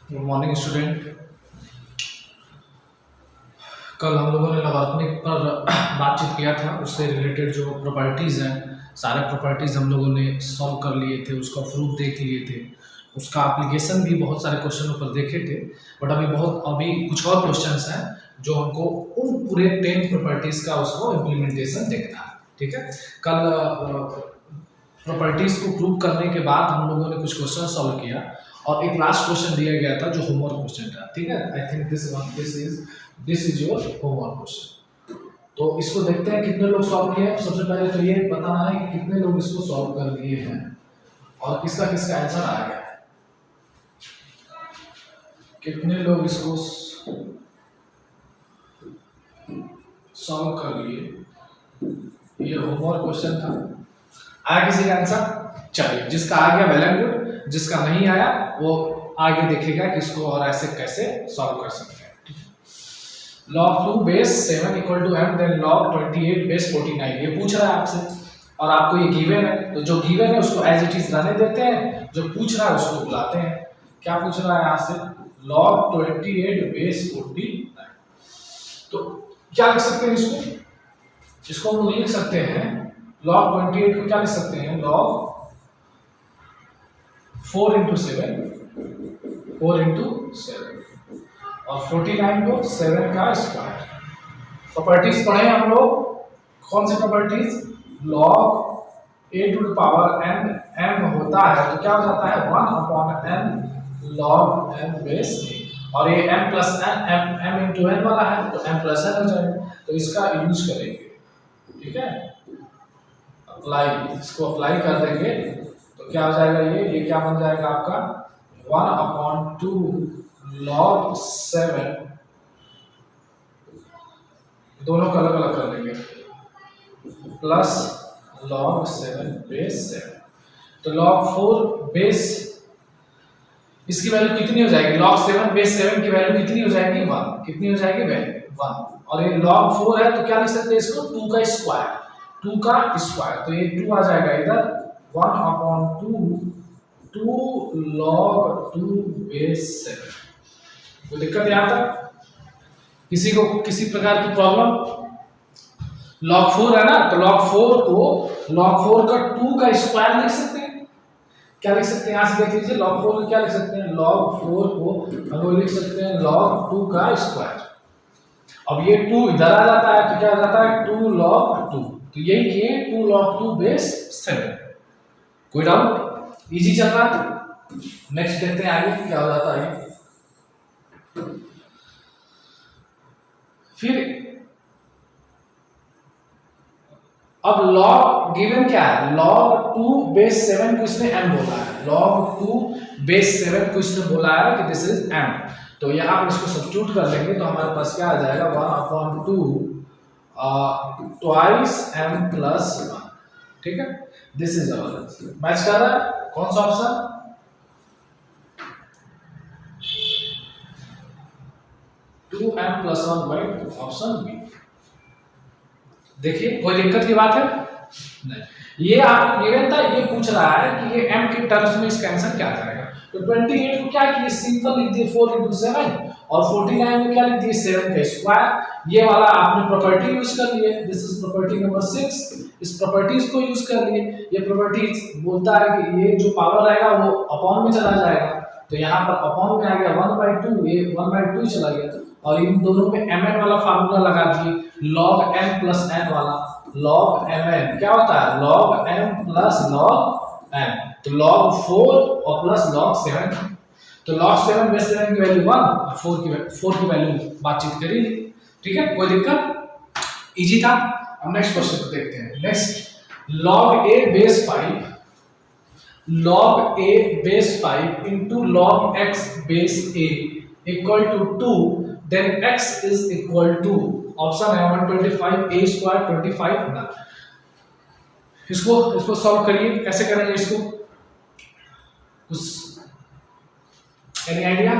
Good morning student. कल हम लोगों ने लॉगरिथमिक पर बातचीत किया था, उससे रिलेटेड जो प्रॉपर्टीज़ हैं सारे प्रॉपर्टीज़ हम लोगों ने सॉल्व कर लिए थे, उसका प्रूफ देख लिए थे, उसका एप्लीकेशन भी बहुत सारे क्वेश्चनों पर देखे थे। बट अभी कुछ और क्वेश्चंस हैं जो हमको उन पूरे 10 प्रॉपर्टीज़ का उसको इम्प्लीमेंटेशन देखना है। ठीक है, कल प्रॉपर्टीज को प्रूव करने के बाद हम लोगों ने कुछ क्वेश्चन सॉल्व किया और एक लास्ट क्वेश्चन दिया गया था जो होमवर्क क्वेश्चन था। ठीक है, I think this is your homework question. तो इसको देखते हैं कितने लोग सॉल्व किए। सबसे पहले तो ये बताना है कि कितने लोग इसको सॉल्व कर लिए हैं और किसका किसका आंसर आ गया है। कितने लोग इसको सॉल्व कर लिए, ये होमवर्क क्वेश्चन था। आया किसी का आंसर? चलिए, जिसका आ गया वेल एंड गुड, जिसका नहीं आया वो आगे देखेगा कि इसको और ऐसे कैसे सॉल्व कर सकते हैं। log 2 base 7 equal to m then log 28 base 49 ये पूछ रहा है आपसे और आपको ये गिवन है, तो जो गिवन है उसको एज इट इज रहने देते हैं, जो पूछ रहा है उसको बुलाते हैं। क्या पूछ रहा है यहाँ से? log 28 base 49। तो क्या लिख सकते हैं इसको हम लोग लिख सकते हैं log 28 को क्या लिख सकते हैं? log 4 इंटू 7 और 49 को 7 का स्क्वायर। प्रॉपर्टीज पढ़े हम लोग, कौन सी properties? log a to the power n m होता है तो क्या हो जाता है 1 upon n log m base a, और ये m plus n m into n वाला है तो m प्लस n हो जाएगा, तो इसका यूज करेंगे। ठीक है, इसको अप्लाई कर देंगे तो क्या हो जाएगा? ये क्या बन जाएगा आपका 1 अपॉन 2 log 7, दोनों का अलग अलग कर देंगे, प्लस log 7 बेस 7। तो log 4 बेस, इसकी वैल्यू कितनी हो जाएगी? log 7 बेस 7 की वैल्यू कितनी हो जाएगी? 1। कितनी हो जाएगी वैल्यू? 1। और ये log 4 है तो क्या लिख सकते हैं इसको? 2 का स्क्वायर, 2 का स्क्वायर, तो ये 2 आ जाएगा इधर 1 अपॉन 2 log 2 बेस 7। कोई दिक्कत यहाँ तक? किसी को किसी प्रकार की प्रॉब्लम? log 4 है ना, तो log 4 को log 4 का 2 का स्क्वायर लिख सकते हैं। क्या लिख सकते हैं? यहाँ से देख लीजिए, log 4 को क्या लिख सकते हैं? log 4 को हम लोग लिख सकते हैं log 2 का स्क्वायर। अब ये 2 इधर आ जाता है तो क्या हो जाता है 2 log 2, तो यही किए 2 log 2 बेस 7। कोई डाउट? इजी चल रहा है। नेक्स्ट देखते हैं आगे क्या हो जाता है। फिर अब log गिवन क्या है? log 2 बेस 7 को इसने m बोला है, log 2 बेस 7 को इसने बोला है कि दिस इज m, तो यहाँ पर इसको सब्स्टिट्यूट कर लेंगे तो हमारे पास क्या आ जाएगा 1 अपॉन 2 ट्वाइस m प्लस 1। ठीक है, this is our answer. Match कर रहा है कौन सा option? 2m plus 1 by option B. देखिए, कोई दिक्कत की बात है नहीं। ये आप गिवन था, ये पूछ रहा है कि ये m के टर्म्स में इसका आंसर क्या आ जाएगा। तो 28 को क्या किए? सिंपल लिख दिए 4 इंटू 7 और 49 को क्या लिख दिए? 7 का स्क्वायर। ये वाला आपने प्रॉपर्टी यूज कर लिए, दिस इज प्रॉपर्टी नंबर 6। इस प्रॉपर्टीज को यूज कर लिए। ये प्रॉपर्टीज बोलता है कि ये जो पावर रहेगा वो अपॉन में चला जाएगा, तो यहाँ पर अपॉन में आ गया 1/2, ये 1/2 चला गया, और इन दोनों में mn वाला फार्मूला लगा दिए, log m प्लस n वाला। log mn क्या होता है? log m plus log n, तो log 4 और प्लस log 7, तो log 7 बेस 7 की वैल्यू 1 और 4 की वैल्यू बातचीत करी। ठीक है, कोई दिक्कत? इजी था। अब नेक्स्ट क्वेश्चन को देखते हैं। Next, log a base 5 log a base 5 into log x base a equal to 2, then x is equal to, option है 125 a स्क्वायर 25 ना। इसको सॉल्व करिए, कैसे करेंगे इसको? कुछ any idea?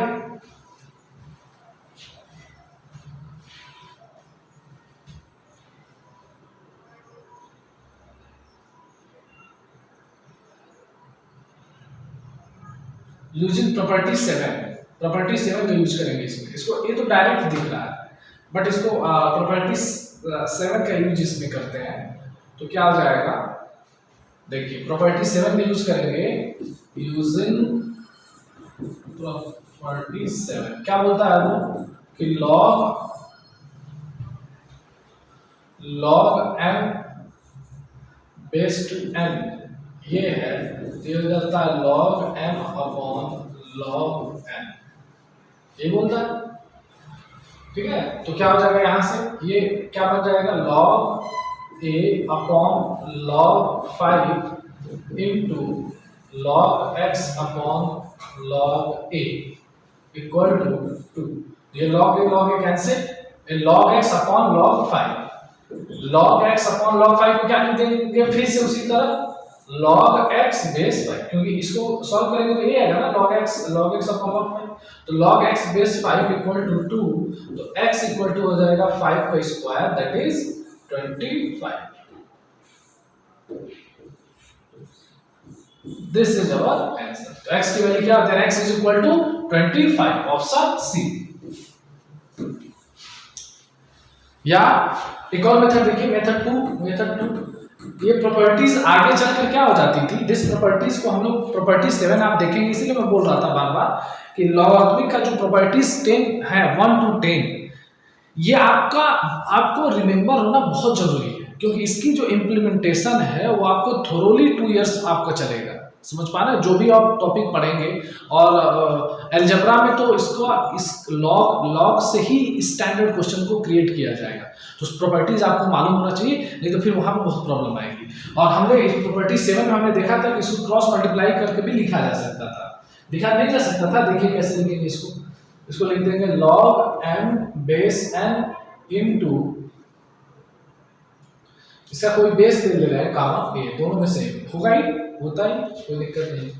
Using property 7 property 7 का यूज करेंगे इसमें। इसको ये तो डायरेक्ट दिख रहा है, बट इसको प्रॉपर्टी 7 का यूज इसमें करते हैं। तो क्या हो जाएगा, देखिए प्रॉपर्टी 7 का यूज करेंगे, यूजिंग प्रॉपर्टी 7 क्या बोलता है वो कि log m base two n ये है, ये हो जाता है log m upon log n, ये बोलता है। ठीक है, तो क्या हो जाएगा यहाँ से, ये क्या बन जाएगा log a upon log 5 into log x upon log a equal to 2। ये log a cancel, log x upon log 5, log x upon log 5 को क्या लिख देंगे फिर से उसी तरह log x बेस 5, क्योंकि इसको सॉल्व करेंगे तो ये आएगा ना log x अपॉन log 5, तो log x base 5 equal to 2, तो x इक्वल टू हो जाएगा 5 का square that is 25। This is our answer. तो x की वैल्यू क्या होता है, x is equal to 25, option C. या एक और मेथड देखिए, मेथड टू, ये प्रॉपर्टीज आगे चलकर क्या हो जाती थी, जिस प्रॉपर्टीज को हम लोग प्रॉपर्टी 7 आप देखेंगे, इसीलिए मैं बोल रहा था बार बार कि लॉगरिथमिक का जो प्रॉपर्टीज 10 है 1 to 10, ये आपको रिमेंबर होना बहुत जरूरी है, क्योंकि इसकी जो इम्प्लीमेंटेशन है वो आपको थोरोली 2 इयर्स आपका चलेगा, समझ पा रहे हैं, जो भी आप टॉपिक पढ़ेंगे। और अलजेब्रा में तो इसको इस लॉग से ही स्टैंडर्ड क्वेश्चन को क्रिएट किया जाएगा, तो प्रॉपर्टीज आपको मालूम होना चाहिए, नहीं तो फिर वहां पर बहुत प्रॉब्लम आएगी। और हमने इस प्रॉपर्टी 7 में हमने देखा था कि इसको क्रॉस मल्टीप्लाई करके भी लिखा जा सकता था, लिखा नहीं जा सकता था, देखिए कैसे लिखेंगे इसको लिख देंगे log m base n into, इसका कोई बेस ले रहे हैं कामा ए, दोनों में से होगा ही, होता ही, कोई दिक्कत नहीं।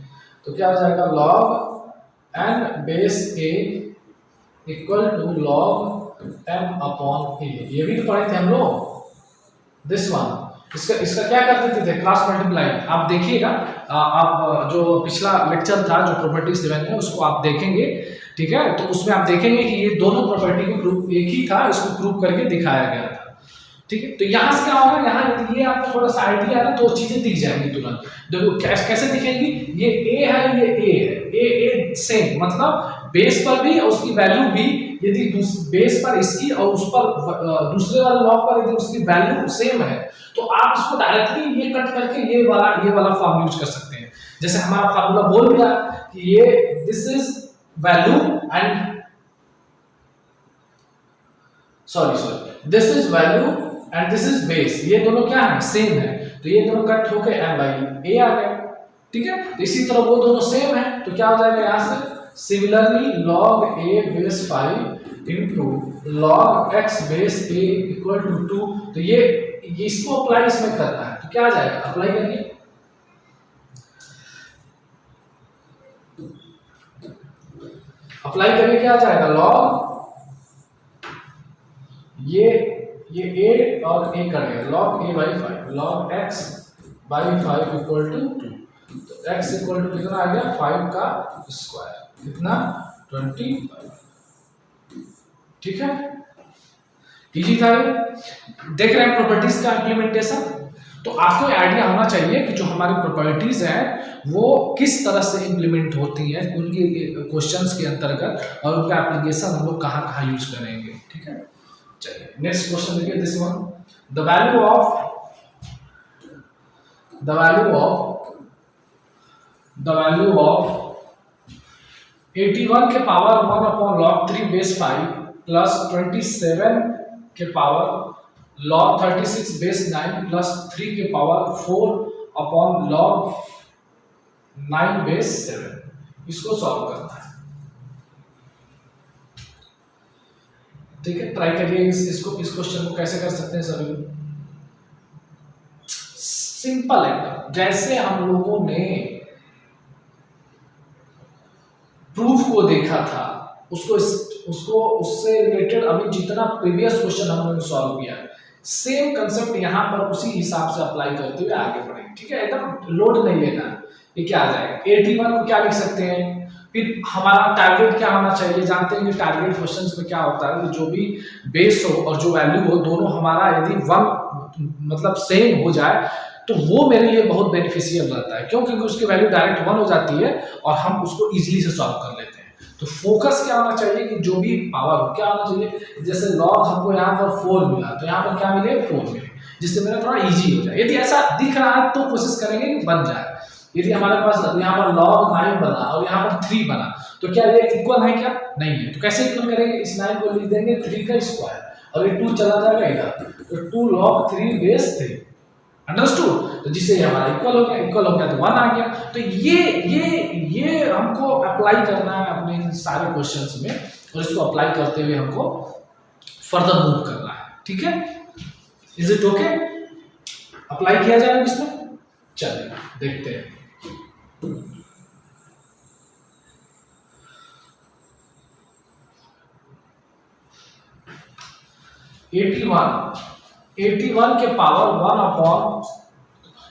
तो क्या हो जाएगा log n base a equal to log m upon a, ये भी तो पढ़े थे हम लोग, दिस वन। इसका क्या करते थे क्रॉस मल्टीप्लाई, आप देखिएगा, आप जो पिछला लेक्चर था जो प्रॉपर्टी 7 है उसको आप देखेंगे, ठीक है, तो उसमें आप देखेंगे कि ये दोनों प्रॉपर्टी को प्रूफ एक ही था, इसको प्रूव करके दिखाया गया था। ठीक है, तो यहाँ से क्या होगा, यहाँ ये आपको थोड़ा सा आइडिया है, तो चीजें दिख जाएंगी तुरंत। देखो कैसे दिखेंगी, ये a है, ये a है, a सेम, मतलब बेस पर भी और उसकी वैल्यू भी, यदि बेस पर इसकी और उस पर दूसरे वाले लॉग पर यदि उसकी वैल्यू सेम है, तो आप इसको डायरेक्टली ये कट करके ये वाला फॉर्म यूज कर सकते हैं। जैसे हमारा फार्मूला बोल दिया कि ये this is value and sorry this is value and this is base, ये दोनों क्या है, सेम है, तो ये दोनों कट होके m बाई a आ गया। ठीक है, तो इसी तरह वो दोनों सेम है, तो क्या हो जाएगा यहाँ से, similarly log a base 5 into log x base a equal to 2, तो ये इसको अप्लाई इसमें करना है, तो क्या आ जाएगा, अप्लाई करिए, अप्लाई करके क्या आ जाएगा, log ये a और a करेगा, log a by 5, log x by 5 equal to 2, तो x इक्वल टू कितना आ गया, 5 का स्क्वायर, कितना 25। ठीक है, इजी था ये। देख रहे हैं प्रॉपर्टीज का इम्प्लीमेंटेशन, तो आपको आइडिया होना चाहिए कि जो हमारी प्रॉपर्टीज हैं वो किस तरह से इम्प्लीमेंट होती हैं उनकी क्वेश्चंस के अंतर्गत, और उनका एप्लीकेशन हम लोग कहाँ च करेंगे। ठीक है, चलिए नेक्स्ट क्वेश्चन देखिए, this one, the value of 81 के power 1 upon log 3 base 5 plus 27 के पावर log 36 बेस 9 प्लस 3 के पावर 4 अपॉन log 9 बेस 7, इसको सॉल्व करना है। ठीक है, ट्राई करिए इस क्वेश्चन को कैसे कर सकते हैं सभी लोग। सिंपल एकदम, जैसे हम लोगों ने प्रूफ को देखा था, उसको उससे रिलेटेड अभी जितना प्रीवियस क्वेश्चन हमने सॉल्व किया, सेम कंसेप्ट यहाँ पर उसी हिसाब से अप्लाई करते हुए आगे बढ़ेंगे। ठीक है, एकदम लोड नहीं लेना। ये क्या आ जाएगा, 81 को क्या लिख सकते हैं, फिर हमारा टारगेट क्या होना चाहिए, जानते हैं कि टारगेट क्वेश्चंस में क्या होता है कि जो भी बेस हो और जो वैल्यू हो दोनों हमारा यदि वन मतलब सेम हो जाए तो वो मेरे लिए बहुत बेनिफिशियल रहता है। क्यों? क्योंकि उसकी वैल्यू डायरेक्ट वन हो जाती है और हम उसको इजीली से सॉल्व कर लेते हैं। तो फोकस क्या होना चाहिए कि जो भी पावर हो क्या होना चाहिए, जैसे लॉग हमको यहाँ पर 4 मिला तो यहाँ पर क्या मिले 4 मिले, जिससे मेरा थोड़ा इजी हो जाए। यदि ऐसा दिख रहा है तो कोशिश करेंगे कि बन जाए। यदि हमारे पास यहाँ पर log 9 बना और यहाँ पर 3 बना तो क्या ये इक्वल है? क्या नहीं है। तो कैसे इक्वल करेंगे? इस 9 को लिख देंगे 3 का स्क्वायर और ये 2 चला जाएगा इधर, तो 2 log 3 बेस 3, अंडरस्टूड। तो जिससे ये हमारा इक्वल हो गया, इक्वल हो गया तो 1 आ गया। तो ये हमको अप्लाई करना है अपने सारे क्वेश्चंस में और इसको अप्लाई करते हुए हमको फर्दर मूव करना है। ठीक है, इज इट ओके? अप्लाई किया जाएगा इसमें, चलिए देखते हैं। एटी वन के पावर 1 अपॉन,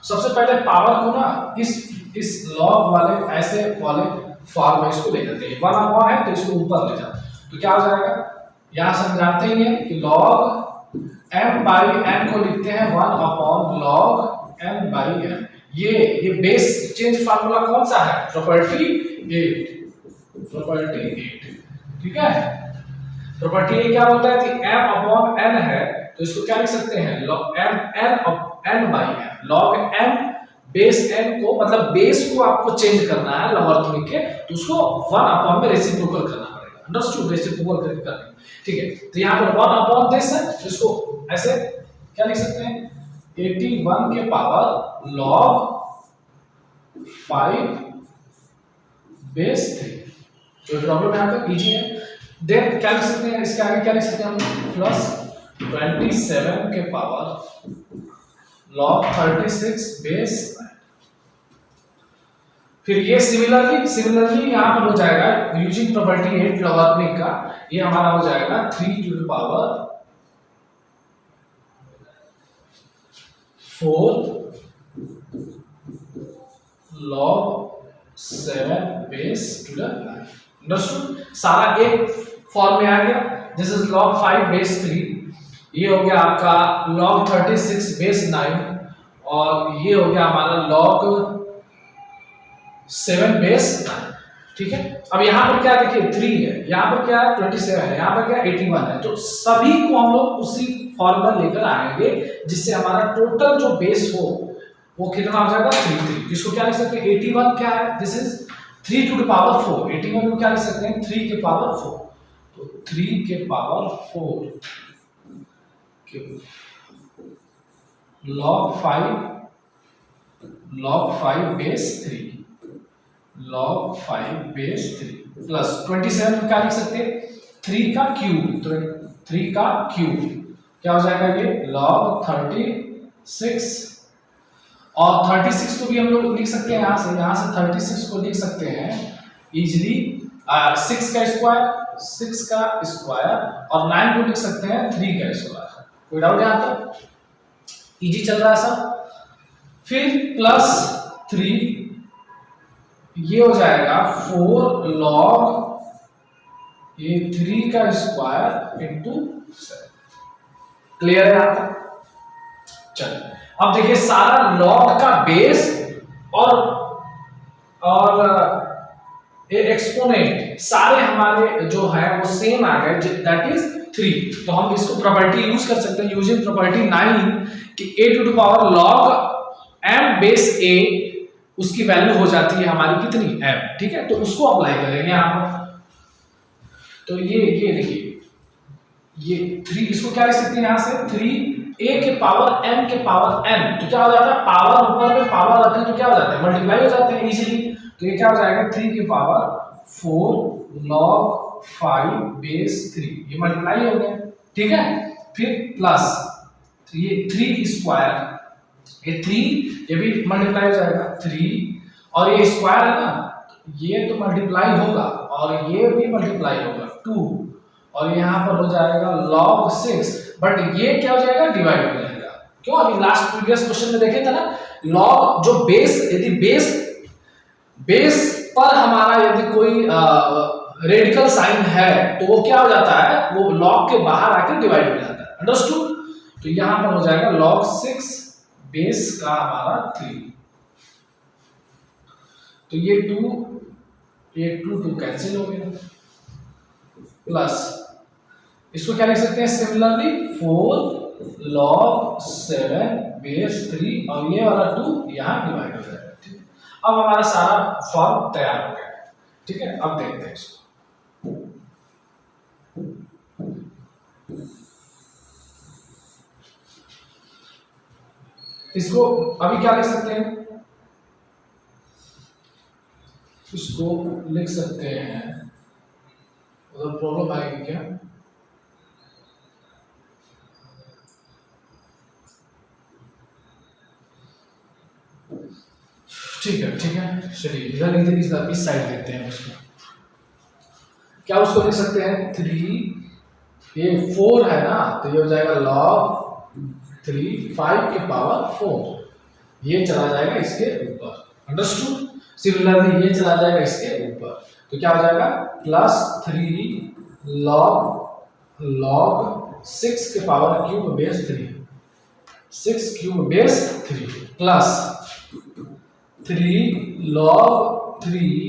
सबसे पहले पावर को ना इस लॉग वाले ऐसे वाले फॉर्म में इसको ले लेते हैं। 1 अपॉन है तो इसको ऊपर ले जाओ तो क्या हो जाएगा, यहां से हम जानते ही हैं कि log m बाई n को लिखते हैं 1 upon log m by n। ये बेस चेंज फार्मूला कौन सा है? प्रॉपर्टी 8। ठीक है, प्रॉपर्टी ए क्या बोलता है कि m अपॉन n है तो इसको क्या लिख सकते हैं log n by n। log m base n को मतलब बेस को आपको चेंज करना है लॉगरिथमिक के, तो उसको 1 अपॉन में रेसिप्रोकल करना पड़ेगा। अंडरस्टूड? रेसिप्रोकल करके करना। ठीक है, तो यहाँ पर 1 अपॉन दिस है तो इसको ऐसे क्या लिख सकते हैं 81 के पावर log 5 बेस 3। जो प्रॉब्लम यहाँ पे इजी है। देन क्या लिख सकते हैं, इसके आगे क्या लिख सकते हैं हम, प्लस 27 के पावर log 36 बेस 9। फिर ये सिमिलरली यहाँ पर हो जाएगा यूजिंग प्रॉपर्टी 8 लॉगरिथमिक का, ये हमारा हो जाएगा 3 to the power 4 log 7 base to the 9। Understood? सारा एक फॉर्म में आ गया। दिस इज log 5 बेस 3, ये हो गया आपका log 36 बेस 9 और ये हो गया हमारा log 7 बेस 9। ठीक है, अब यहाँ पर क्या देखिए 3 है, यहाँ पर क्या है 27 है, यहाँ पर क्या 81 है, तो सभी को हम लोग उसी फॉर्म में लेकर आएंगे जिससे हमारा टोटल जो बेस हो वो कितना हो जाएगा 3। इसको क्या लिख सकते हैं 81 क्या है, this is 3 to the power 4। 81 को क्या लिख सकते हैं 3 के पावर 4, तो 3 के power 4 log 5 base 3 log 5 base 3 plus 27 को क्या लिख सकते हैं 3 का क्यूब, तो 3 का क्यूब क्या हो जाएगा ये log 36, और 36 को भी हम लोग लिख सकते हैं यहाँ से 36 को लिख सकते हैं इजीली 6 का स्क्वायर और 9 को लिख सकते हैं 3 का स्क्वायर। कोई डाउट यहाँ तक? इजी चल रहा है सब। फिर प्लस 3 ये हो जाएगा 4 log ये 3 का स्क्वायर इंटू 7। क्लियर है यहाँ तक? चलिए अब देखिए सारा log का बेस और एक्सपोनेंट सारे हमारे जो है वो सेम आ गए, दैट इज 3। तो हम इसको प्रॉपर्टी यूज कर सकते हैं यूजिंग प्रॉपर्टी 9 कि a to the power log m base a, उसकी वैल्यू हो जाती है हमारी कितनी m। ठीक है, तो उसको अप्लाई करेंगे यहाँ पर। तो ये देखिए ये 3, इसको क्या लिख सकते हैं यहाँ से 3a के पावर m के पावर n, तो क्या हो जाता है पावर ऊपर में पावर रखें तो क्या हो जाता है मल्टीप्लाई हो जाते हैं इजीली। तो ये क्या हो जाएगा 3 की पावर 4 log 5 बेस 3, ये मल्टीप्लाई हो गया। ठीक है, फिर प्लस ये 3 स्क्वायर, ये 3 ये भी मल्टीप्लाई हो जाएगा 3 और ये स्क्वायर है ना, ये तो मल्टीप्लाई होगा और ये भी मल्टीप्लाई होगा 2 और यहाँ पर हो जाएगा log 6, बट ये क्या हो जाएगा डिवाइड हो जाएगा। क्यों? अभी लास्ट प्रीवियस क्वेश्चन में देखे थे ना log जो बेस, यदि बेस पर हमारा यदि कोई रेडिकल साइन है तो वो क्या हो जाता है, वो लॉग के बाहर आकर डिवाइड हो जाता है। अंडरस्टूड? तो यहां पर हो जाएगा log 6 बेस का हमारा 3। तो ये 2 कैंसिल हो गया, प्लस इसको क्या लिख सकते हैं सिमिलरली 4 log 7 बेस 3 और ये वाला 2 यहां डिवाइड हो जाएगा। ठीक है, अब हमारा सारा फॉर्म तैयार हो गया है। ठीक है, अब देखते हैं इसको। इसको अभी क्या लिख सकते हैं, इसको लिख सकते हैं, उधर प्रॉब्लम आएगी क्या? ठीक है चलिए इधर इस साइड देखते हैं उसको। क्या उसको लिख सकते हैं 3, ये 4 है ना, तो ये हो जाएगा log 3 5 के पावर 4, ये चला जाएगा इसके ऊपर। अंडरस्टूड? सिमिलरली ये चला जाएगा इसके ऊपर, तो क्या हो जाएगा प्लस 3 log 6 के power cube base 3, 6 cube base 3 plus 3 log 3,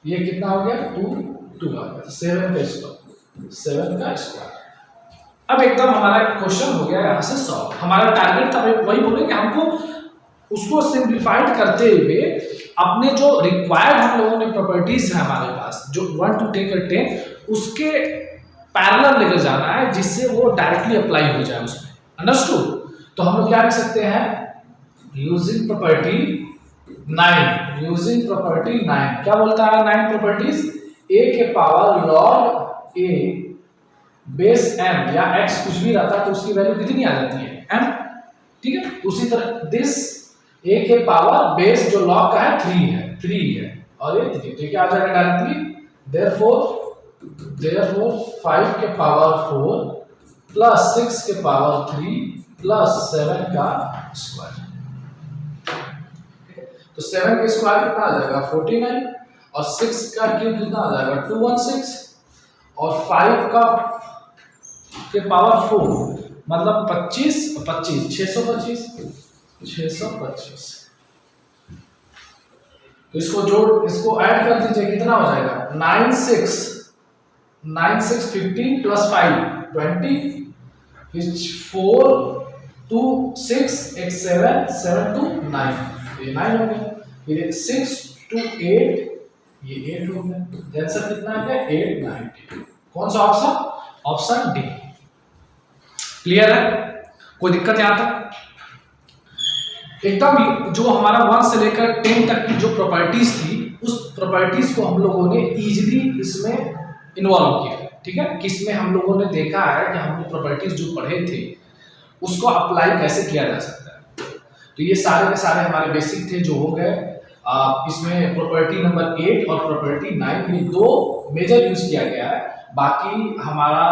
ये कितना हो गया 2 आ गया, 7 का स्क्वायर। अब एकदम हमारा क्वेश्चन हो गया यहाँ से सॉल्व। हमारा टारगेट था वही बोले कि हमको उसको सिंप्लीफाइड करते हुए अपने जो रिक्वायर्ड हम लोगों ने प्रॉपर्टीज है हमारे पास, जो 1 to 10 उसके पैरेलल लेकर जाना है, जिससे वो डायरेक्टली अप्लाई हो जाए उसमें। अंडरस्टूड? तो हम लोग क्या लिख सकते हैं, यूजिंग प्रॉपर्टी 9, क्या बोलता है 9 प्रॉपर्टीज, a के power log a base m या x कुछ भी रहता है तो उसकी वैल्यू कितनी आ जाती है m। ठीक है, उसी तरह दिस a के पावर बेस जो log का है 3 है और ये 3, तो क्या आ जाएगा डायरेक्टली, therefore 5 के पावर 4 प्लस 6 के पावर 3 प्लस 7 का स्क्वायर। तो 7 का स्क्वायर कितना आ जाएगा 49 और 6 का क्यूब कितना आ जाएगा 216 और 5 का के पावर 4 मतलब 25 625। तो इसको ऐड कर दीजिए, कितना हो जाएगा 9 6 15 प्लस 5 20 4 2 6 8 7 7 2 9, ये 9 हो गया। फिर 6 to 8, ये 8 हो गया। आंसर कितना आ गया 890। कौन सा ऑप्शन, ऑप्शन डी। क्लियर है? कोई दिक्कत यहां तक? एकदम जो हमारा 1 से लेकर 10 तक की जो प्रॉपर्टीज थी, उस प्रॉपर्टीज को हम लोगों ने इजीली इसमें इन्वॉल्व किया। ठीक है, किसमें हम लोगों ने देखा है कि हम लोग प्रॉपर्टीज जो पढ़े थे उसको अप्लाई कैसे किया जा सकता है। तो ये सारे के सारे हमारे बेसिक थे जो हो गए। इसमें प्रॉपर्टी नंबर 8 और प्रॉपर्टी 9 ये 2 मेजर यूज किया गया है। बाकी हमारा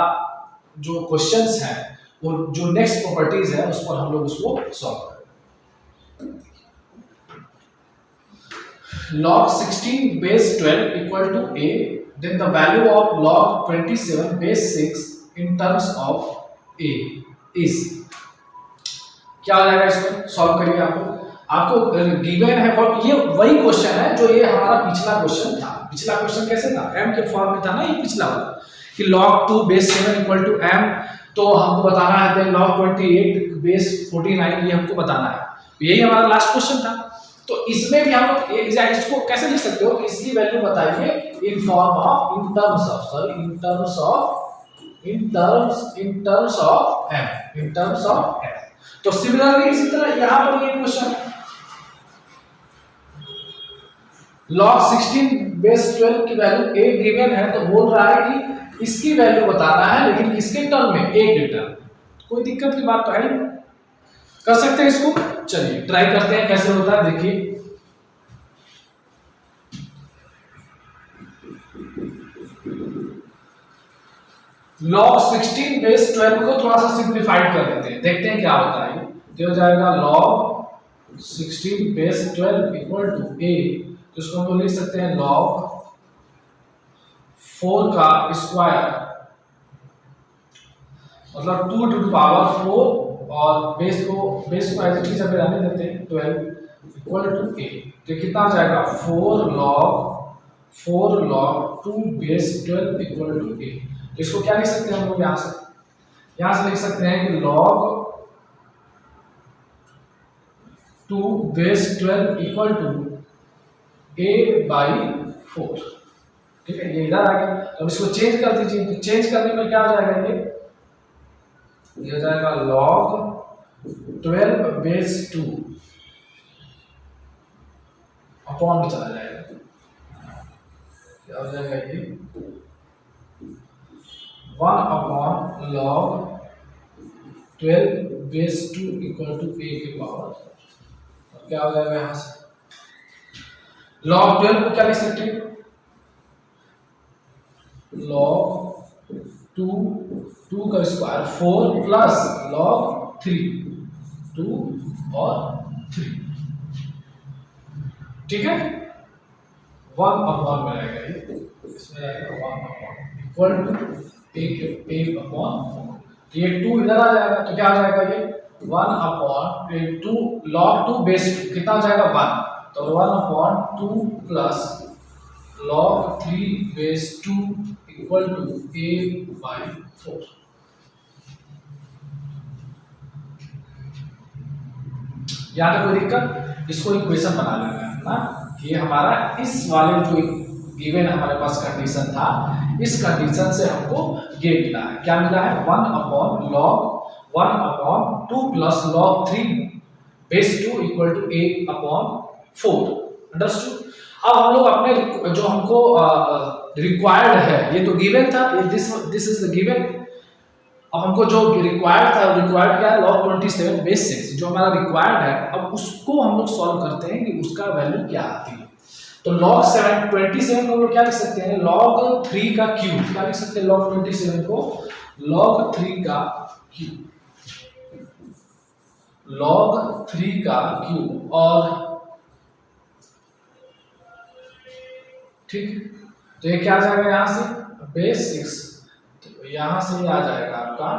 जो क्वेश्चंस हैं वो जो नेक्स्ट प्रॉपर्टीज है उस पर हम लोग उसको सॉल्व करेंगे। log 16 base 12 equal to a, then the value of log 27 base 6 in terms of a is, क्या हो जाएगा, इसको सॉल्व करिए। आपको गिवन है, और ये वही क्वेश्चन है जो ये हमारा पिछला क्वेश्चन था। पिछला क्वेश्चन कैसे था, m के फॉर्म में था ना, ये पिछला वाला कि log 2 base 7 equal to m, तो हमको बताना है then log 28 base 49, ये हमको बताना है। यही हमारा लास्ट क्वेश्चन था। तो इसमें भी हम लोग इसको कैसे लिख सकते हो, इसकी वैल्यू बताइए in form of in terms of m। तो सिमिलरली इसी तरह यहां पर ये क्वेश्चन log 16 बेस 12 की वैल्यू a गिवन है, तो बोल रहा है कि इसकी वैल्यू बताना है, लेकिन किसके टर्म में, a के टर्म। कोई दिक्कत की बात तो है नहीं, कर सकते हैं इसको। चलिए ट्राई करते हैं कैसे होता है, देखिए। log 16 बेस 12 को थोड़ा सा सिंप्लीफाइड कर देते हैं, देखते हैं क्या होता है। ये हो जाएगा log 16 base 12 equal to a, तो इसको हम लोग लिख सकते हैं log 4 का स्क्वायर, मतलब 2 टू पावर 4 और बेस को एज इट इज रहने देते हैं 12 इक्वल टू a। तो कितना आ जाएगा 4 log 2 base 12 equal to a। तो इसको क्या लिख सकते हैं हम लोग यहाँ से लिख सकते हैं कि log 2 base 12 equal to a by 4। ठीक है, ये इधर आ गया। तो अब इसको चेंज कर दीजिए, तो चेंज करने में क्या हो जाएगा, ये हो जाएगा log 12 बेस 2 अपॉन में चला जाएगा, क्या हो जाएगा ये 1 upon log 12 base 2 equal to a के पावर। क्या हो जाएगा यहां से log 12 को क्या लिख सकते हैं, log 2 का स्क्वायर 4 प्लस log 3 2 और 3। ठीक है, 1 अपॉन में रहेगा ये, इसमें रहेगा 1 upon equal to a upon 4। ये 2 इधर आ जाएगा, तो क्या आ जाएगा ये 1 अपॉन 2 log 2 बेस 2 कितना हो जाएगा 1, तो 1 upon 2 plus log 3 base 2 equal to a by 4। यहाँ तक कोई दिक्कत, इसको इक्वेशन बना लेना है ना, ये हमारा इस वाले जो गिवन हमारे पास कंडीशन था, इस कंडीशन से हमको ये मिला है, क्या मिला है 1 upon 2 plus log 3 base 2 equal to a upon 4। Understood. अब हम लोग अपने जो हमको रिक्वायर्ड है, ये तो गिवन था, ये दिस इज द गिवन। अब हमको जो रिक्वायर्ड था, रिक्वायर्ड क्या है log 27 बेस 6 जो हमारा रिक्वायर्ड है, अब उसको हम लोग सॉल्व करते हैं कि उसका वैल्यू क्या आती है। तो log 27 को हम लोग क्या लिख सकते हैं, log 3 का क्यूब, क्या लिख सकते हैं log 27 को log 3 का क्यूब, log 3 का क्यूब। और ठीक, तो ये क्या आ जाएगा यहाँ से बेस 6, तो यहाँ से आ जाएगा आपका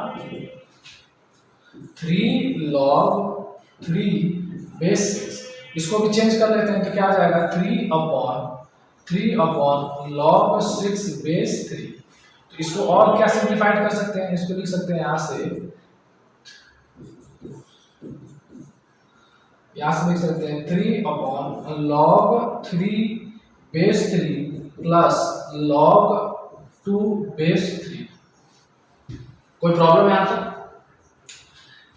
3 log 3 बेस 6। इसको भी चेंज कर लेते हैं, तो क्या आ जाएगा 3 अपॉन log 6 बेस 3। तो इसको और क्या सिंप्लीफाइड कर सकते हैं, इसको लिख सकते हैं यहाँ से लिख सकते हैं 3 upon log 3 base 3 plus log 2 base 3। कोई प्रॉब्लम है यहाँ तक?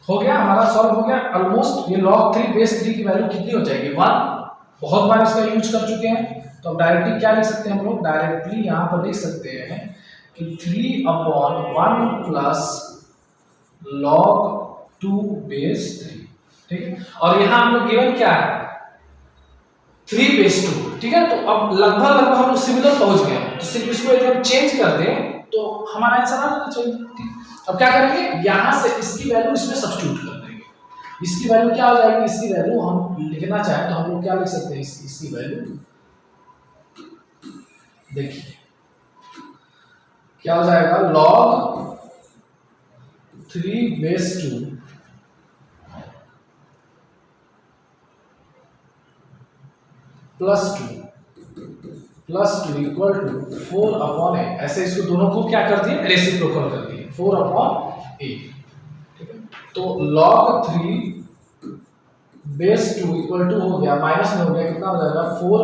हो गया, हमारा सॉल्व हो गया ऑलमोस्ट। ये log 3 बेस 3 की वैल्यू कितनी हो जाएगी 1। बहुत बार इसका यूज कर चुके हैं, तो अब डायरेक्टली क्या लिख सकते हैं हम लोग, डायरेक्टली यहाँ पर लिख सकते हैं कि 3 अपॉन 1 प्लस log 2 बेस 3। ठीक है, और यहाँ हम लोग गिवन क्या है 3 बेस 2। ठीक है, तो अब लगभग हम लोग सिमिलर पहुंच गए, तो सिर्फ इसको यदि हम चेंज कर दें तो हमारा आंसर आ जाना चाहिए। ठीक, अब क्या करेंगे, यहां से इसकी वैल्यू इसमें सब्स्टिट्यूट कर देंगे। इसकी वैल्यू क्या हो जाएगी, इसकी वैल्यू हम लिखना चाहें तो हम लोग क्या लिख सकते हैं, इसकी वैल्यू देखिए क्या हो जाएगा log 3 base 2 plus 2 equal to 4 upon a। ऐसे इसको दोनों को क्या कर दिए, रेसिप्रोकल कर दिए 4 अपॉन a। ठीक है, तो log 3 बेस 2 इक्वल टू हो गया, माइनस में हो गया, कितना हो जाएगा 4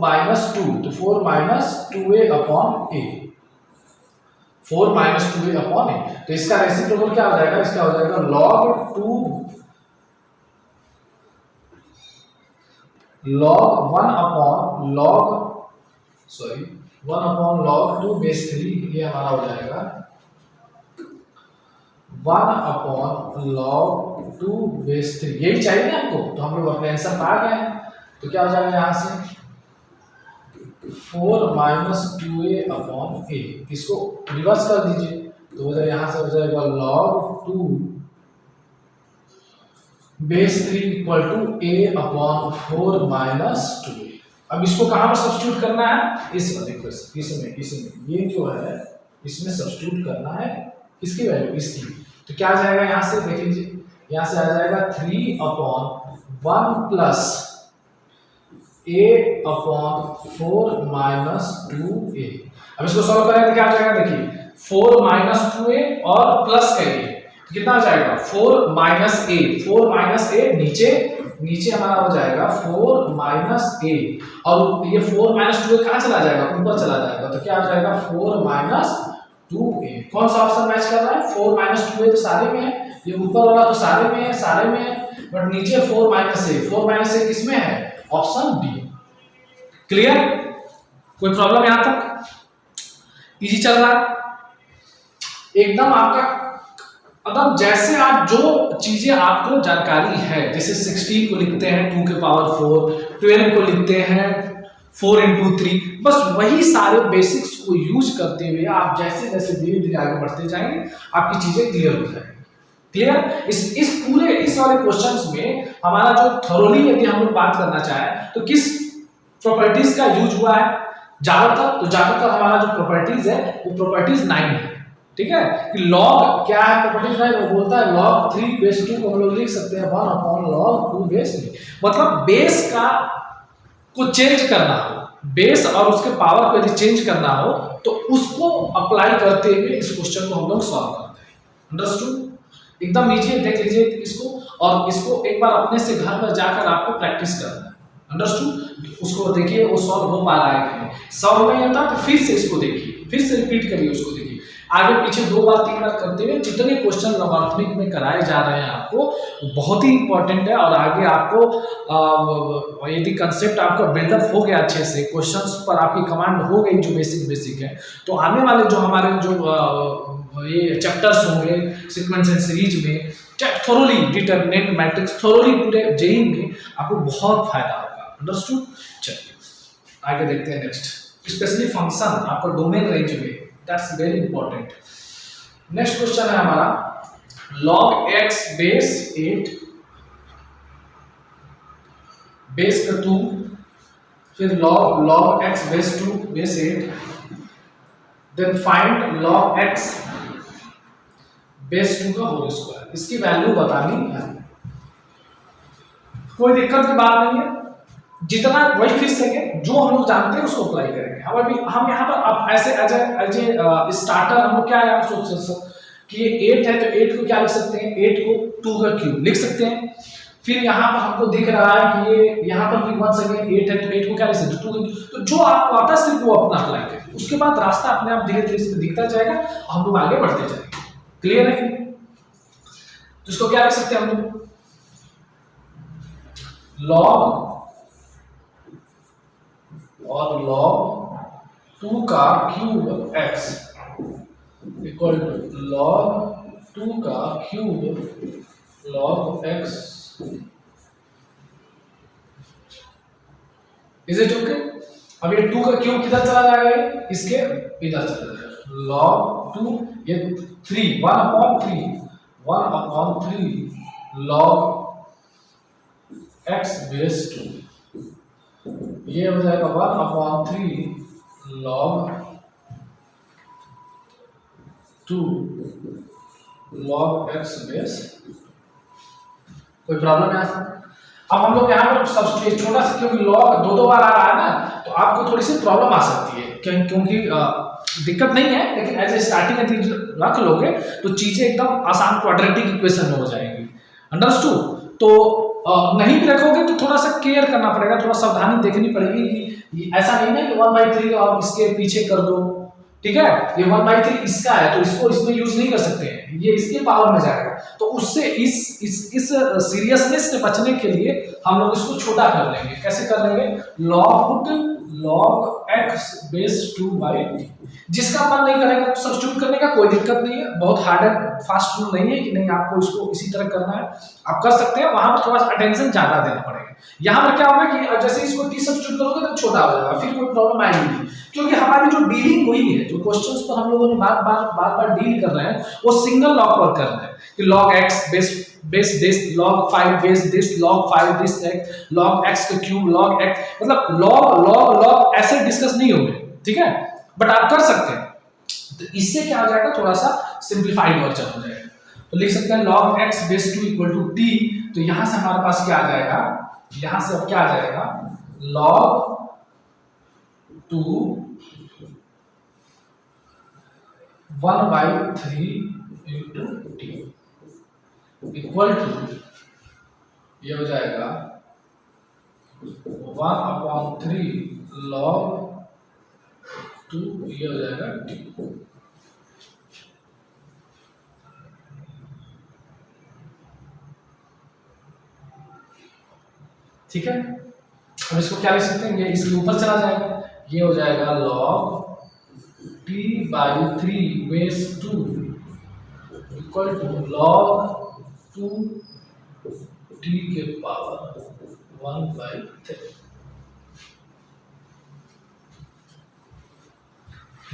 माइनस 2, तो 4 minus 2a upon a, 4 minus 2a upon a। तो इसका रेसिप्रोकल क्या हो जाएगा, इसका हो जाएगा log 1 अपॉन log 2 बेस 3, ये हमारा हो जाएगा 1 अपॉन log 2 बेस 3। यही चाहिए ना आपको, तो हम लोग अपने आंसर पा गए। तो क्या हो जाएगा यहाँ से 4 माइनस 2a अपॉन a। इसको रिवर्स कर दीजिए, तो हो जाएगा यहाँ से हो जाएगा log 2 base 3 equal to a/4 minus 2a। अब इसको कहाँ पर सब्स्टिट्यूट करना है? इसमें ये जो है इसमें सब्स्टिट्यूट करना है। किसकी वैल्यू? इसकी। तो क्या आ जाएगा यहाँ से? देख लीजिए, यहाँ से आ जाएगा 3/1 प्लस a/4 माइनस 2a। अब इसको सॉल्व करें तो क्या आ जाएगा? देखिए 4 माइनस 2a और प्लस का a, कितना आ जाएगा? 4 माइनस a। 4 माइनस a नीचे हमारा हो जाएगा 4 माइनस a, और ये 4 माइनस 2a कहाँ चला जाएगा? ऊपर चला जाएगा। तो क्या आ जाएगा? 4 माइनस 2a। कौन सा ऑप्शन मैच कर रहा है? 4 माइनस 2a तो सारे में है, ये ऊपर वाला तो सारे में है, बट नीचे 4 माइनस a। 4 माइनस a किसमें है? Option D. क्लियर? कोई प्रॉब्लम यहां तक? इजी चल रहा है एकदम आपका। मतलब जैसे आप जो चीजें आपको जानकारी है, जैसे 16 को लिखते हैं 2 के पावर 4, 12 को लिखते हैं 4 into 3, बस वही सारे बेसिक्स को यूज करते हुए आप जैसे जैसे धीरे धीरे आगे बढ़ते जाएंगे आपकी चीजें क्लियर हो जाएंगी। क्लियर? इस वाले क्वेश्चंस में हमारा जो थोरोली यदि हम लोग बात करना चाहें तो किस प्रॉपर्टीज का यूज हुआ है ज्यादातर हमारा जो प्रॉपर्टीज है वो प्रॉपर्टीज 9 है। ठीक है कि लॉग क्या है? प्रॉपर्टीज 9 वो बोलता है log 3/2 को हम लोग लिख सकते हैं 1/log 2/3। मतलब बेस को चेंज करना हो, बेस और उसके पावर को यदि चेंज करना हो तो उसको अप्लाई करते हुए इस क्वेश्चन को हम लोग सॉल्व करते हैं। अंडरस्टूड? एकदम इजी है, देख लीजिए इसको, और इसको एक बार अपने से घर में जाकर आपको प्रैक्टिस करना है। अंडरस्टूड? उसको देखिए वो सॉल्व हो पा रहा है कि नहीं। सॉल्व नहीं होता तो फिर से इसको देखिए, फिर से रिपीट करिए, उसको देखिए, आगे पीछे 2 बार 3 बार करते हुए जितने क्वेश्चन लॉगरिथमिक में कराए जा रहे हैं आपको बहुत ही इंपॉर्टेंट है। और आगे आपको यदि कंसेप्ट आपका बिल्डअप हो गया अच्छे से, क्वेश्चंस पर आपकी कमांड हो गई जो बेसिक है, तो आने वाले जो हमारे जो ये चैप्टर्स होंगे सीक्वेंस एंड सीरीज में, थोरोली डिटरमिनेंट मैट्रिक्स, थोरोली पूरे जेई में आपको बहुत फायदा होगा। अंडरस्टूड? चलिए आगे देखते हैं नेक्स्ट, स्पेशली फंक्शन आपका डोमेन रेंज में, that's very important. Next question है हमारा log x बेस 8 बेस का 2, फिर log x base 2 base 8, then find log x base 2 का होल स्क्वायर। इसकी वैल्यू बतानी है, कोई दिक्कत की बात नहीं है, जितना वही फिर से जो हम लोग जानते हैं उसको अप्लाई करेंगे। हम यहाँ पर अब ऐसे एज ए स्टार्टर हम लोग क्या है सोच सकते कि ये 8 है तो 8 को क्या लिख सकते हैं? 8 को 2 का क्यूब लिख सकते हैं। फिर यहाँ पर हमको दिख रहा है कि ये यहाँ पर भी 1 सेकेंड 8 है तो 8 को क्या लिख सकते हैं? 2 का क्यूब। तो जो आपको आता है सिर्फ वो अपना अप्लाई करें, उसके बाद रास्ता अपने आप धीरे धीरे इसमें दिखता जाएगा और हम लोग आगे बढ़ते जाएंगे। क्लियर है? तो इसको क्या लिख सकते हैं हम लोग? log और log 2 का cube x equal to log 2 का cube log x। Is it okay? अब ये 2 का क्यूब किधर चला जाएगा? इसके इधर चला जाएगा। log 2 ये 3 1/3 log x बेस 2, ये हो जाएगा 1/3 log 2 log x बेस। कोई प्रॉब्लम है? अब हम लोग यहाँ पर सब छोटा सा, क्योंकि log 2 बार आ रहा है ना, तो आपको थोड़ी सी प्रॉब्लम आ सकती है, क्योंकि दिक्कत नहीं है, लेकिन एज ए स्टार्टिंग यदि रख लोगे तो चीजें एकदम आसान क्वाड्रेटिक इक्वेशन में हो जाएंगी। अंडरस्टूड? तो नहीं भी रखोगे तो थोड़ा सा केयर करना पड़ेगा, थोड़ा सावधानी देखनी पड़ेगी कि ऐसा नहीं है कि 1/3 और इसके पीछे कर दो। ठीक है? ये 1/3 इसका है तो इसको इसमें यूज नहीं कर सकते हैं, ये इसके पावर में जाएगा। तो उससे इस सीरियसनेस से बचने के लिए हम लोग इसको छोटा कर लेंगे। कैसे कर लेंगे? log x base 2/3। जिसका मन नहीं करेगा सब्स्टिट्यूट करने का कोई दिक्कत नहीं है, बहुत हार्ड एंड फास्ट रूल नहीं है कि नहीं आपको इसको इसी तरह करना है, आप कर सकते हैं। वहां पर थोड़ा सा अटेंशन ज्यादा देना पड़ेगा। यहाँ पर क्या होगा कि जैसे इसको t सब्स्टिट्यूट करोगे तो छोटा हो जाएगा, फिर कोई प्रॉब्लम आएगी नहीं, क्योंकि हमारी जो डीलिंग हुई है, जो क्वेश्चंस पर हम लोगों ने बार बार डील कर रहे हैं वो सिंगल लॉग पर कर रहे हैं कि log x base base this log 5 base this log 5 this x log x का क्यूब log x, मतलब log ऐसे डिस्कस नहीं होंगे, ठीक है, बट आप कर सकते हैं। तो इससे क्या हो जाएगा, थोड़ा सा सिंप्लीफाइड वर्जन हो जाएगा। तो लिख सकते हैं log x base 2 equal to t। तो यहां से हमारे पास क्या आ जाएगा, यहां से अब क्या आ जाएगा, log 2 1/3 into t equal to, ये हो जाएगा 1/3 log 2, ये हो जाएगा टी। ठीक है, अब इसको क्या लिख सकते हैं, ये इसके ऊपर चला जाएगा, ये हो जाएगा log t/3 base 2 equal to log 2 t के पावर 1/3।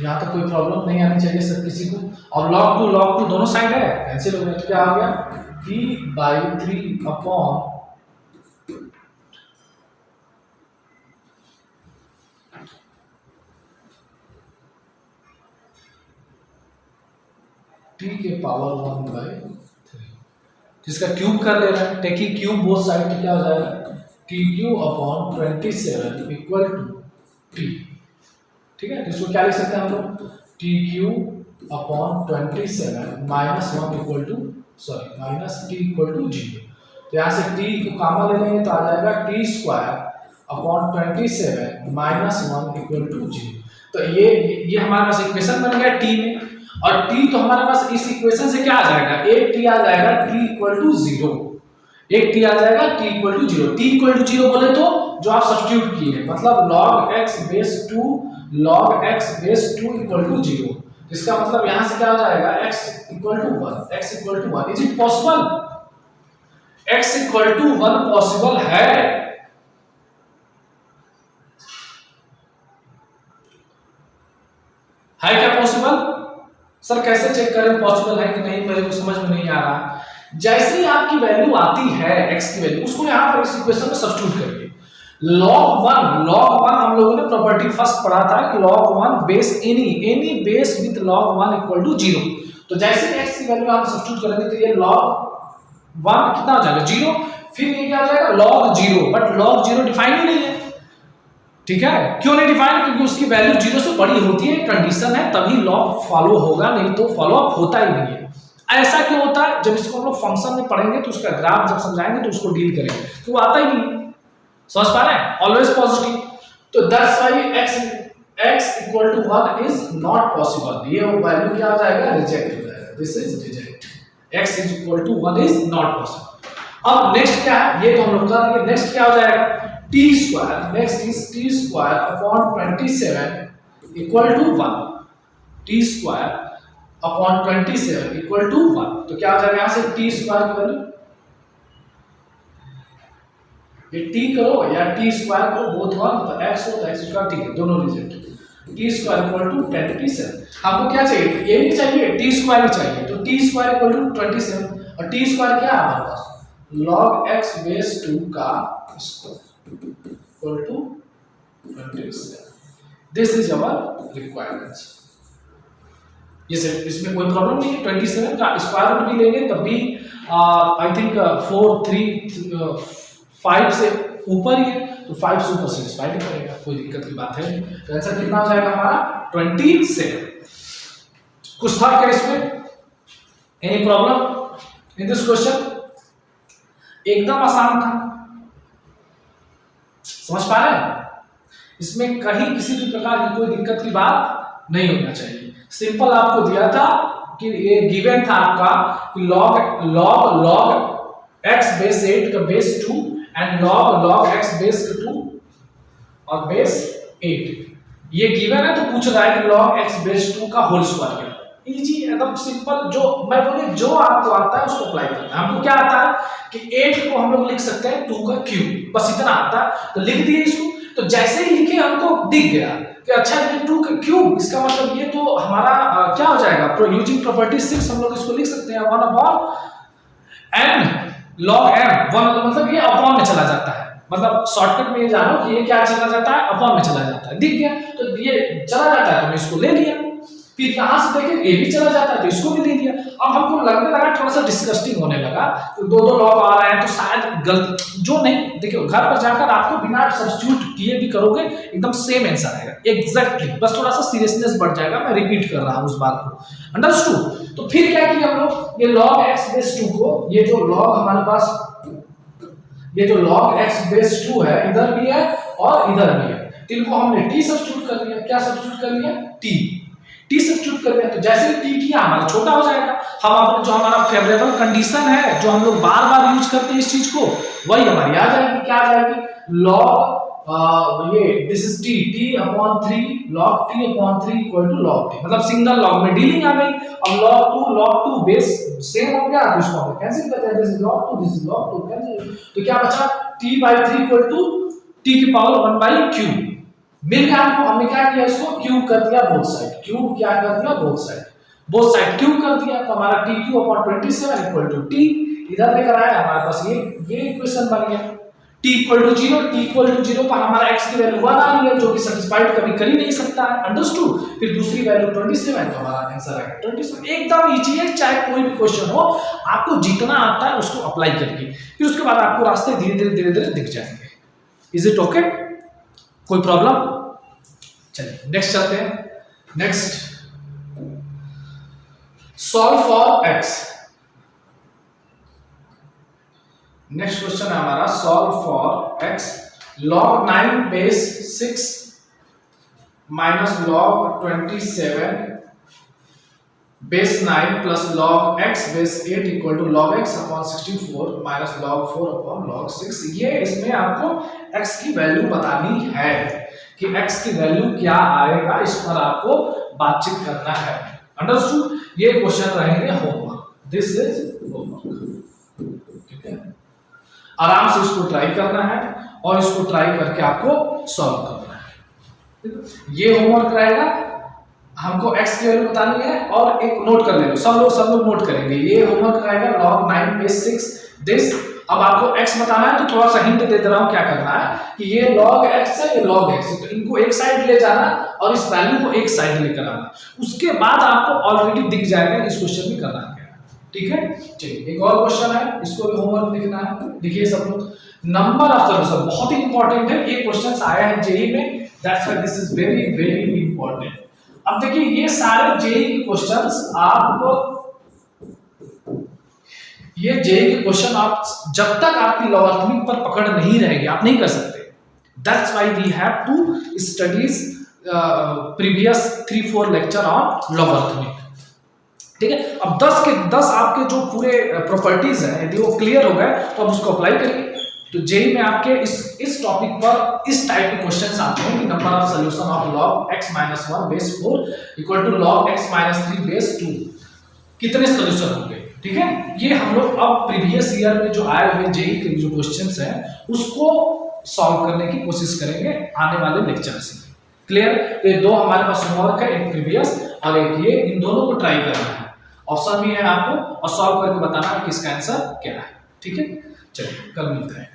यहाँ तक कोई प्रॉब्लम नहीं आनी चाहिए सर किसी को। और log 2 दोनों साइड है, कैंसिल हो गया, तो क्या आ गया, t/3 अपॉन t के पावर 1/3, जिसका क्यूब कर ले रहा है, टेकिंग क्यूब बोथ साइड, तो क्या हो जाएगा, t³ upon 27 equal to t। ठीक है, तो इसको क्या लिख सकते हैं हम लोग, t³ upon 27 minus 1 equal to, sorry minus t equal to 0। तो यहाँ से t को कॉमन ले लेंगे तो आ जाएगा t² upon 27 minus 1 equal to 0। तो ये हमारे पास इक्वेशन बन गया t में, और t तो हमारे पास इस इक्वेशन से क्या आ जाएगा, एक t आ जाएगा t इक्वल टू 0, एक t आ जाएगा t equal to 0। t equal to 0 बोले तो जो आप सब्स्टिट्यूट किए, मतलब log x base 2 log x base 2 equal to 0। इसका मतलब यहां से क्या हो जाएगा, x equal to 1, x equal to 1। Is it possible, x equal to 1 possible है? क्या पॉसिबल? सर कैसे चेक करें पॉसिबल है कि नहीं, मेरे को समझ में नहीं आ रहा। जैसे ही आपकी वैल्यू आती है x की वैल्यू, उसको यहां पर इस इक्वेशन में सब्स्टिट्यूट करिए। log 1 हम लोगों ने प्रॉपर्टी फर्स्ट पढ़ा था कि log 1 base any base with log 1 equal to 0। तो जैसे x की वैल्यू आप सब्स्टिट्यूट करेंगे तो ये log 1 कितना हो जाएगा, 0। फिर ये क्या हो जाएगा, log 0, बट log 0 डिफाइन ही नहीं है। ठीक है, क्यों नहीं डिफाइन, क्योंकि उसकी वैल्यू 0 से बड़ी होती है, कंडीशन है, तभी लॉग फॉलो होगा, नहीं तो फॉलो अप होता ही नहीं है। ऐसा क्यों होता है, जब इसको हम लोग फंक्शन में पढ़ेंगे तो उसका ग्राफ जब समझाएंगे तो उसको डील करेंगे, तो वो आता ही नहीं, समझ पा रहे हैं, ऑलवेज पॉजिटिव। तो that's why x equal to 1 is not possible, ये वैल्यू क्या हो जाएगा, रिजेक्ट हो जाएगा, this is reject, x is equal to 1 is not possible. अब नेक्स्ट क्या है, ये तो हम लोग कर लिए, नेक्स्ट क्या हो जाएगा, t², next is t² upon 27 equal to 1, t² upon 27 equal to 1। तो क्या हो जाएगा यहाँ से t² की वैल्यू, ये t करो या t² करो, बोथ 1, तो x हो तो x², ठीक है, दोनों रिजेक्ट। t² equal to 27, हमको क्या चाहिए, ये नहीं चाहिए, t² ही चाहिए, तो t² equal to 27, और t² क्या है हमारे पास, log x बेस 2 का square equal to 27। This is our requirements। ये इसमें कोई प्रॉब्लम नहीं है, 27 का स्क्वायर रूट भी लेंगे तब भी आई थिंक 4 3 5 से ऊपर ही है, तो 5 से ऊपर सेटिस्फाइड करेगा, कोई दिक्कत की बात है नहीं। तो आंसर कितना हो जाएगा हमारा 27। कुछ था क्या इसमें, any problem in this question? एकदम आसान था, समझ पा रहे हैं, इसमें कहीं किसी भी प्रकार की कोई दिक्कत की बात नहीं होना चाहिए। सिंपल आपको दिया था कि ये गिवन था आपका कि log x बेस 8 का base 2 and log x base 2 और बेस 8, ये गिवन है, तो पूछ रहा है कि log x बेस 2 का होल स्क्वायर क्या है। इजी, एकदम सिंपल, जो मैं बोले जो आपको आता है उसको अप्लाई करना है। हमको क्या आता है कि 8 को हम लोग लिख सकते हैं 2 का क्यूब, बस इतना आता है, तो लिख दिए इसको। तो जैसे ही लिखे हमको दिख गया कि अच्छा ये 2 का क्यूब, इसका मतलब ये तो हमारा क्या हो जाएगा, यूजिंग प्रॉपर्टी 6 हम लोग इसको लिख सकते हैं 1 upon and log M one मतलब ये अपॉन में चला जाता है, मतलब शॉर्टकट में ये जानो कि ये क्या चला जाता है, अपॉन में चला जाता है। दिख गया तो ये चला जाता है तो मैं इसको ले लिया, फिर यहां से देखें ये भी चला जाता है तो इसको भी ले लिया। अब हमको लगने लगा थोड़ा सा डिस्कस्टिंग होने लगा, तो दो दो लॉग आ रहे हैं तो शायद गलत जो नहीं। देखिए घर पर जाकर आपको बिना सब्स्टिट्यूट किए भी करोगे एकदम सेम आंसर आएगा एग्जैक्टली, बस थोड़ा सा सीरियसनेस बढ़ जाएगा। मैं रिपीट कर रहा हूं उस बात को, अंडरस्टूड। तो फिर क्या किया हम लोग, ये log x बेस 2 को, ये जो log हमारे पास, ये जो log x बेस 2 है इधर भी है और इधर भी है, तो इनको हमने t सब्स्टिट्यूट कर लिया। क्या सब्स्टिट्यूट कर लिया, t सब्स्टिट्यूट कर लिया। तो जैसे ही t किया हमारा छोटा हो जाएगा। हम अपने जो हमारा फेवरेबल कंडीशन है जो हम लोग बार बार यूज करते हैं इस चीज को, वही हमारी आ जाएगी। क्या आ जाएगी, log ये this is t upon 3 log t upon 3 equal to log t, मतलब सिंगल log में डीलिंग आ गई। अब log 2 बेस सेम हो गया तो इसको हम कैंसिल करते हैं, this is log 2 this is log 2 cancel. तो क्या बचा, t/3 इक्वल टू t की पावर 1/q। मिल गया हमको। हमने क्या किया, इसको क्यूब कर दिया बोथ साइड, क्यूब क्या कर दिया बोथ साइड क्यूब कर दिया। तो हमारा t³ upon 27 equal to t इधर लेकर आया, हमारे पास ये इक्वेशन बन गया। t इक्वल टू 0 पर हमारा x की वैल्यू 1 आ रही है जो कि सेटिस्फाइड कभी कर ही नहीं सकता है, अंडरस्टूड। फिर दूसरी वैल्यू 27 तो हमारा आंसर आएगा 27। एकदम इजी है, चाहे कोई भी क्वेश्चन हो आपको जितना आता है उसको अप्लाई करिए, फिर उसके बाद आपको रास्ते धीरे धीरे दिख जाएंगे। इज इट ओके, कोई प्रॉब्लम? चलिए नेक्स्ट चलते हैं। Next solve for x। Next question है हमारा solve for x। log 9 base 6 minus log 27 base 9 plus log x base 8 equal to log x upon 64 minus log 4 upon log 6। ये इसमें आपको x की वैल्यू बतानी है कि x की वैल्यू क्या आएगा, इस पर आपको बातचीत करना है, अंडरस्टूड। ये क्वेश्चन रहेंगे होमवर्क, दिस इज होमवर्क, ठीक है। आराम से इसको ट्राई करना है और इसको ट्राई करके आपको सॉल्व करना है। ये होमवर्क रहेगा, हमको x की वैल्यू बतानी है और एक नोट कर लेंगे, सब लोग नोट करेंगे। ये होमवर्क रहेगा log 9 बेस 6 दिस। अब आपको x बताना है तो थोड़ा सा हिंट दे रहा हूं क्या करना है कि ये log x है, ये log x है, तो इनको एक साइड ले जाना और इस वैल्यू को एक साइड लेकर आना। उसके बाद आपको ऑलरेडी दिख जाएगा इस क्वेश्चन में करना क्या है, ठीक है। चलिए एक और क्वेश्चन है, इसको भी होमवर्क लिखना है। देखिए सब लोग, नंबर ऑफ सॉल्यूशन बहुत ही इंपॉर्टेंट है, ये क्वेश्चंस आया है जेईई में, that's why this is very important. अब देखिए ये सारे जेईई के क्वेश्चंस आपको, ये जेईई के क्वेश्चन आप जब तक आपकी लॉगरिथमिक पर पकड़ नहीं रहेगी आप नहीं कर सकते। That's why we have to studies previous 3-4 lecture on logarithmic, ठीक है। अब 10 के 10 आपके जो पूरे प्रॉपर्टीज हैं यदि वो क्लियर हो गए तो आप उसको अप्लाई करिए। तो जेईई में आपके इस टॉपिक पर इस टाइप के क्वेश्चंस आते हैं कि number of solution of log x - 1 base 4 equal to log x - 3 base 2, कितने सॉल्यूशन होंगे, ठीक है। ये हम लोग अब प्रीवियस ईयर में जो आए हुए जेईई के जो क्वेश्चंस हैं उसको सॉल्व करने की कोशिश करेंगे आने वाले लेक्चर्स में, क्लियर। तो ये दो हमारे पास होमवर्क है, एक प्रीवियस और एक ये, इन दोनों को ट्राई करना है। ऑप्शन भी है आपको और सॉल्व करके बताना है कि इसका आंसर क्या है, ठीक है। चलिए कल मिलते हैं।